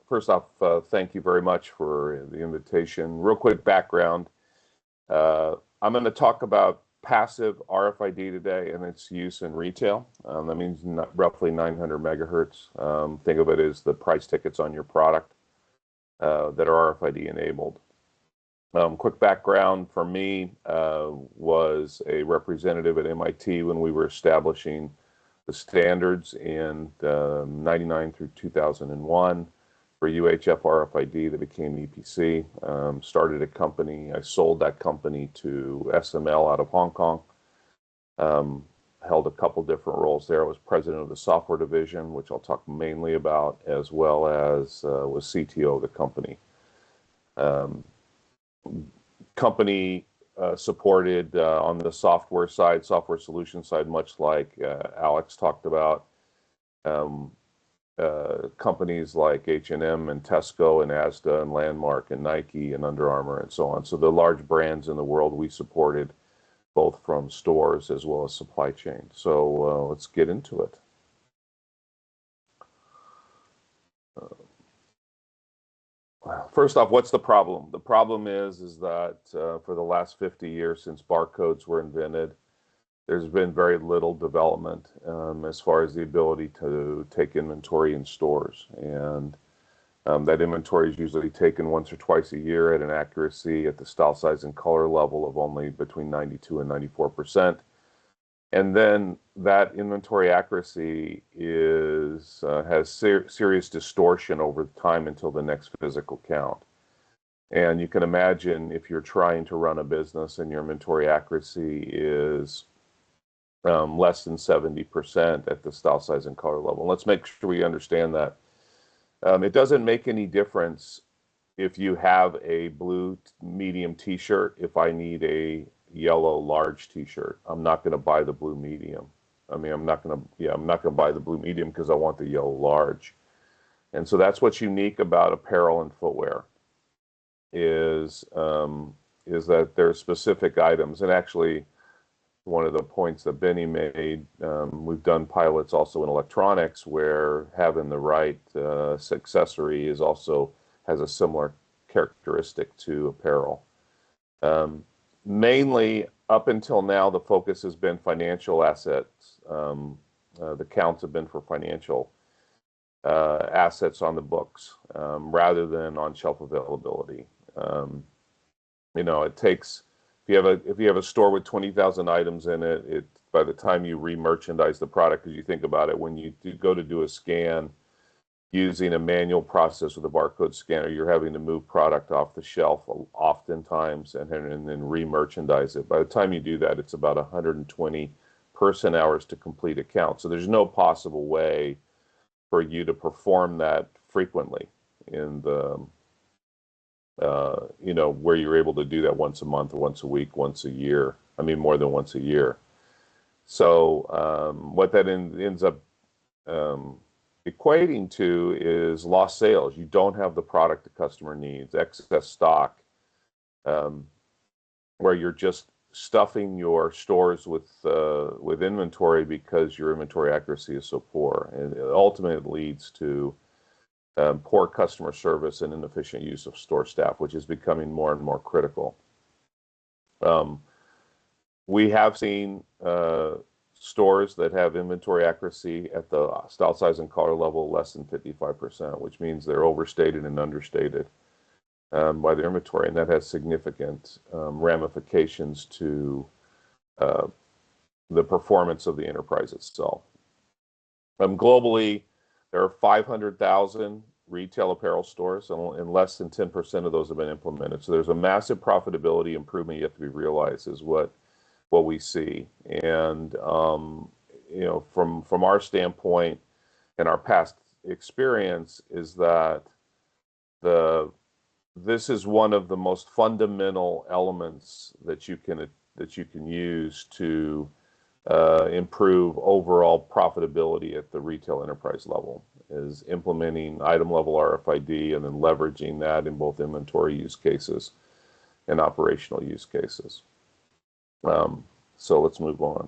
first off, thank you very much for the invitation. Real quick background. I'm going to talk about passive RFID today and its use in retail. That means roughly 900 megahertz. Think of it as the price tickets on your product that are RFID enabled. Quick background for me, was a representative at MIT when we were establishing the standards in 99 through 2001 for UHF RFID that became EPC. Started a company. I sold that company to SML out of Hong Kong. Held a couple different roles there. I was president of the software division, which I'll talk mainly about, as well as was CTO of the company. Company supported on the software side, software solution side, much like Alex talked about, companies like H&M and Tesco and Asda and Landmark and Nike and Under Armour and so on. So the large brands in the world we supported, both from stores as well as supply chain. So let's get into it. First off, what's the problem? The problem is that for the last 50 years since barcodes were invented, there's been very little development as far as the ability to take inventory in stores. And that inventory is usually taken once or twice a year at an accuracy at the style, size, and color level of only between 92 and 94%. And then that inventory accuracy has serious distortion over time until the next physical count. And you can imagine if you're trying to run a business and your inventory accuracy is less than 70% at the style, size, and color level. Let's make sure we understand that. It doesn't make any difference if you have a blue medium t-shirt if I need a yellow large t-shirt. I'm not going to buy the blue medium. I'm not going to buy the blue medium because I want the yellow large. And so that's what's unique about apparel and footwear is that there are specific items. And actually, one of the points that Benny made, we've done pilots also in electronics where having the right accessory has a similar characteristic to apparel. Mainly, up until now, the focus has been financial assets. The counts have been for financial assets on the books rather than on shelf availability. It takes, if you have a store with 20,000 items in it, by the time you re-merchandise the product, because you think about it, when you go to do a scan using a manual process with a barcode scanner, you're having to move product off the shelf oftentimes and then re-merchandise it. By the time you do that, it's about 120 person hours to complete a count. So there's no possible way for you to perform that frequently in the, where you're able to do that once a month, once a week, once a year. More than once a year. So what that ends up equating to is lost sales. You don't have the product the customer needs, excess stock, where you're just stuffing your stores with inventory because your inventory accuracy is so poor, and it ultimately leads to poor customer service and inefficient use of store staff, which is becoming more and more critical. We have seen stores that have inventory accuracy at the style, size, and color level less than 55%, which means they're overstated and understated by their inventory, and that has significant ramifications to the performance of the enterprise itself. Globally, there are 500,000 retail apparel stores, and less than 10% of those have been implemented. So there's a massive profitability improvement yet to be realized, is what we see. And from our standpoint and our past experience is that this is one of the most fundamental elements that you can use to improve overall profitability at the retail enterprise level, is implementing item level RFID and then leveraging that in both inventory use cases and operational use cases. So let's move on.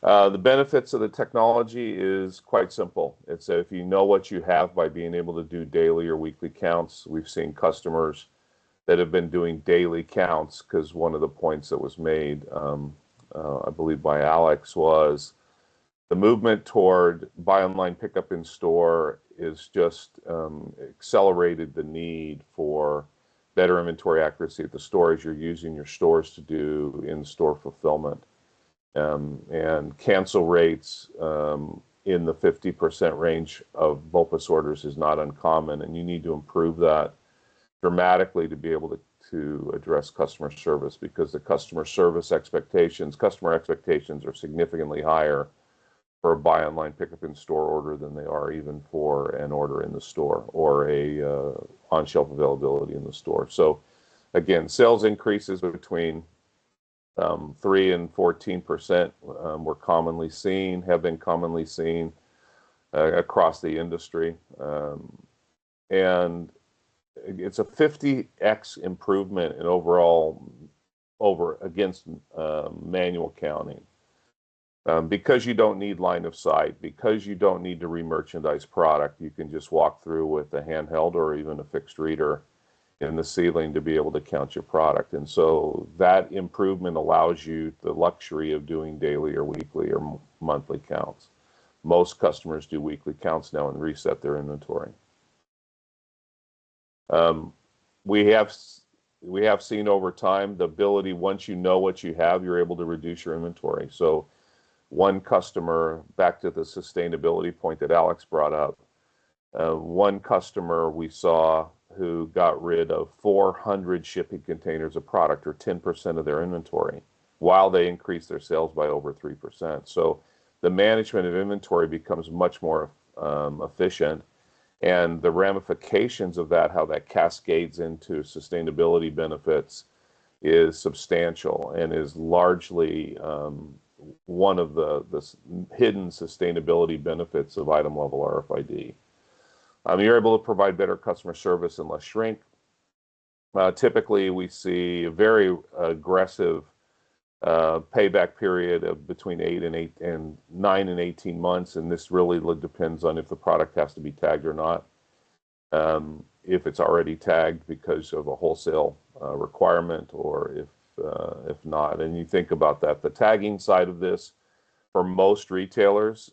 The benefits of the technology is quite simple. It's if you know what you have by being able to do daily or weekly counts. We've seen customers that have been doing daily counts because one of the points that was made, I believe by Alex, was the movement toward buy online, pick up in store is just accelerated the need for better inventory accuracy at the store as you're using your stores to do in-store fulfillment. And cancel rates in the 50% range of BOPUS orders is not uncommon, and you need to improve that dramatically to be able to address customer service, because the customer expectations are significantly higher for a buy online, pick up in store order than they are even for an order in the store or a on-shelf availability in the store. So again, sales increases between 3 and 14% were commonly seen, have been commonly seen across the industry. And it's a 50x improvement in overall against manual counting. Because you don't need line of sight, because you don't need to re-merchandise product, you can just walk through with a handheld or even a fixed reader in the ceiling to be able to count your product. And so that improvement allows you the luxury of doing daily or weekly or monthly counts. Most customers do weekly counts now and reset their inventory. We have seen over time the ability, once you know what you have, you're able to reduce your inventory. So one customer, back to the sustainability point that Alex brought up, one customer we saw who got rid of 400 shipping containers of product, or 10% of their inventory, while they increased their sales by over 3%. So the management of inventory becomes much more efficient, and the ramifications of that, how that cascades into sustainability benefits, is substantial and is largely one of the hidden sustainability benefits of item level RFID. You're able to provide better customer service and less shrink. Typically, we see a very aggressive payback period of between 9 and 18 months, and this really depends on if the product has to be tagged or not. If it's already tagged because of a wholesale requirement, or if not. And you think about that, the tagging side of this for most retailers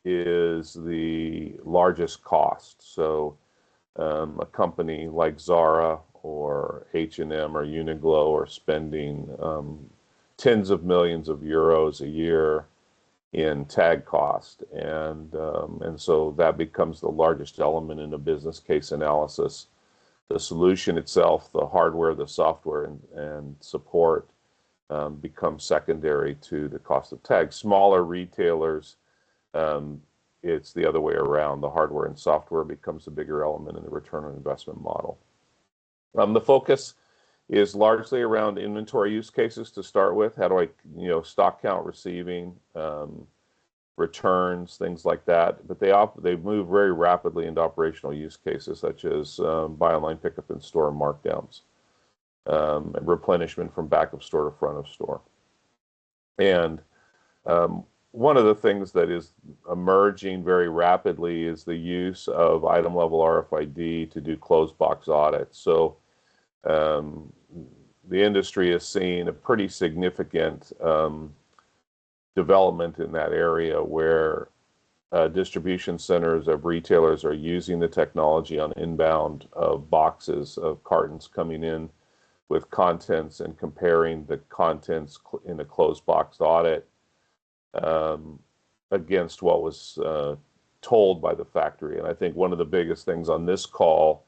is the largest cost. So a company like Zara or H&M or Uniqlo are spending tens of millions of euros a year in tag cost, and so that becomes the largest element in a business case analysis. The solution itself, the hardware, the software, and support becomes secondary to the cost of tags. Smaller retailers, it's the other way around. The hardware and software becomes a bigger element in the return on investment model. The focus is largely around inventory use cases to start with. How do I, stock count, receiving, returns, things like that. But they move very rapidly into operational use cases such as buy online, pick up in store, and markdowns, and replenishment from back of store to front of store. And one of the things that is emerging very rapidly is the use of item level RFID to do closed box audits. So the industry has seen a pretty significant development in that area, where distribution centers of retailers are using the technology on inbound of boxes of cartons coming in with contents and comparing the contents in a closed box audit against what was told by the factory. And I think one of the biggest things on this call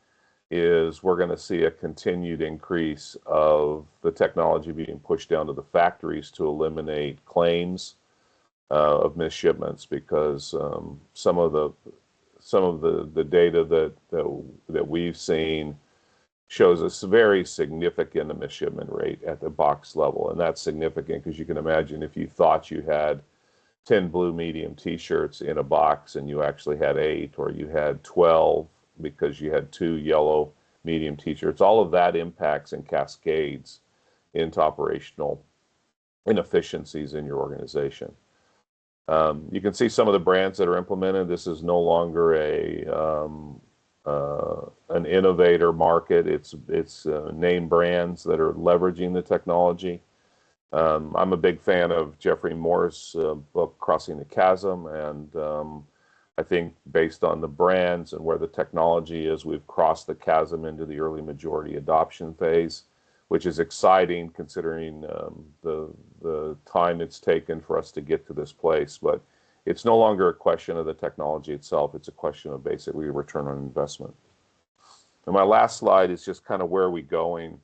is we're going to see a continued increase of the technology being pushed down to the factories to eliminate claims of missed because some of the data that we've seen shows a very significant misshipment rate at the box level. And that's significant because you can imagine if you thought you had 10 blue medium t-shirts in a box and you actually had 8, or you had 12 because you had 2 yellow medium t-shirts, all of that impacts and cascades into operational inefficiencies in your organization. You can see some of the brands that are implemented. This is no longer an innovator market. It's name brands that are leveraging the technology. I'm a big fan of Jeffrey Moore's book, Crossing the Chasm, and I think based on the brands and where the technology is, we've crossed the chasm into the early majority adoption phase, which is exciting considering the time it's taken for us to get to this place. But it's no longer a question of the technology itself. It's a question of basically return on investment. And my last slide is just kind of where are we going.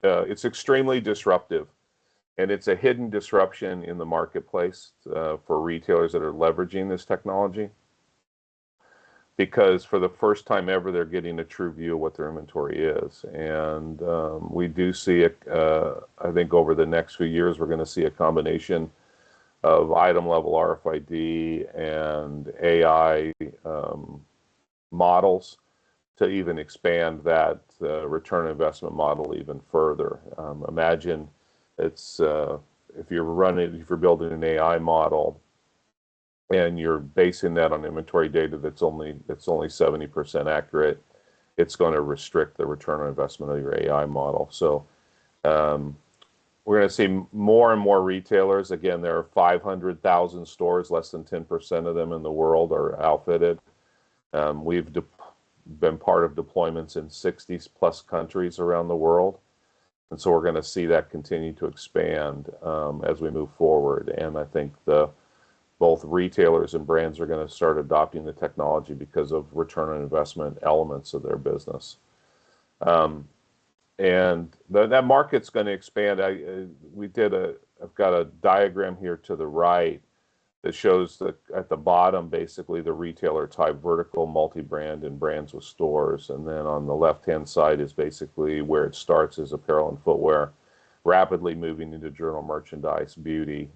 It's extremely disruptive, and it's a hidden disruption in the marketplace for retailers that are leveraging this technology, because for the first time ever, they're getting a true view of what their inventory is. And we do see it, I think over the next few years, we're going to see a combination of item level RFID and AI models to even expand that return on investment model even further. Imagine it's if you're building an AI model and you're basing that on inventory data that's only 70% accurate, it's going to restrict the return on investment of your AI model. So we're going to see more and more retailers. Again, there are 500,000 stores, less than 10% of them in the world are outfitted. We've been part of deployments in 60 plus countries around the world. And so we're going to see that continue to expand as we move forward. And I think both retailers and brands are going to start adopting the technology because of return on investment elements of their business. And that market's going to expand. I've got a diagram here to the right that shows at the bottom, basically the retailer type, vertical, multi-brand, and brands with stores. And then on the left-hand side is basically where it starts as apparel and footwear, rapidly moving into general merchandise, beauty.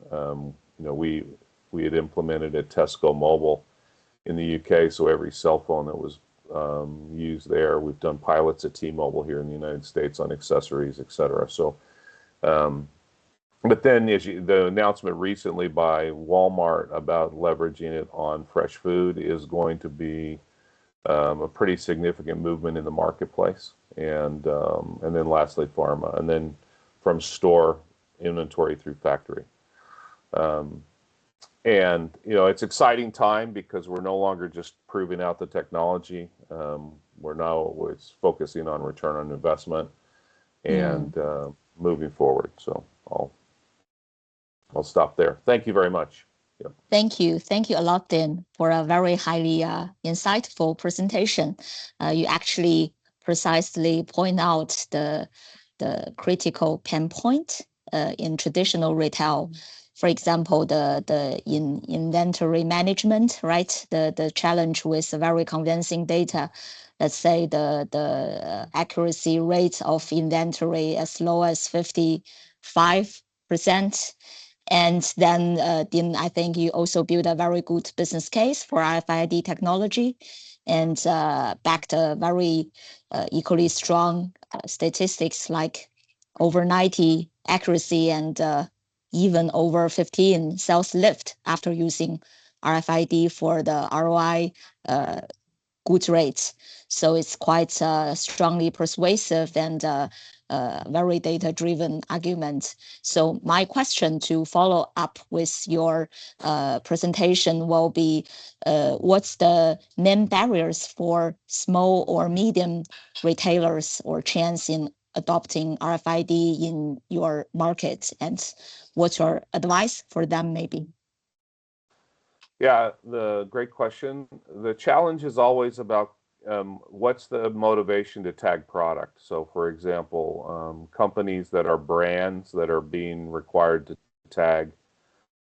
We had implemented at Tesco Mobile in the UK, so every cell phone that was used there. We've done pilots at T-Mobile here in the United States on accessories, etc. So, but then the announcement recently by Walmart about leveraging it on fresh food is going to be a pretty significant movement in the marketplace. And then lastly, pharma, and then from store inventory through factory. And it's exciting time because we're no longer just proving out the technology. We're focusing on return on investment and moving forward. So I'll stop there. Thank you very much. Yep. Thank you a lot, Dan, for a very highly insightful presentation. You actually precisely point out the critical pain point in traditional retail. For example, the inventory management, right? The challenge with very convincing data. Let's say the accuracy rate of inventory as low as 55%. And then I think you also build a very good business case for RFID technology and backed a very equally strong statistics like over 90 accuracy and even over 15 sales lift after using RFID for the ROI good rates. So it's quite strongly persuasive and very data-driven argument. So my question to follow up with your presentation will be, what's the main barriers for small or medium retailers or chains in adopting RFID in your market, and what's your advice for them maybe? Yeah, the great question. The challenge is always about what's the motivation to tag product. So, for example, companies that are brands that are being required to tag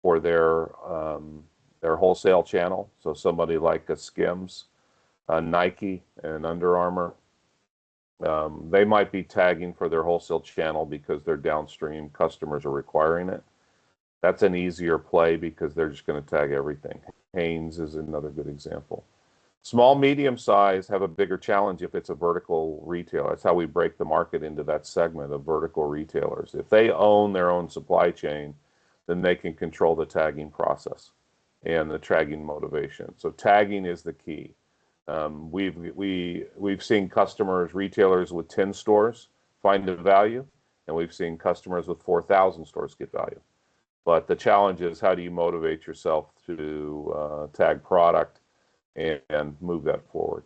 for their wholesale channel. So, somebody like a Skims, Nike, and Under Armour, they might be tagging for their wholesale channel because their downstream customers are requiring it. That's an easier play because they're just going to tag everything. Hanes is another good example. Small, medium size have a bigger challenge if it's a vertical retailer. That's how we break the market into that segment of vertical retailers. If they own their own supply chain, then they can control the tagging process and the tagging motivation. So tagging is the key. We've seen customers, retailers with 10 stores find the value, and we've seen customers with 4,000 stores get value. But the challenge is, how do you motivate yourself to tag product and move that forward?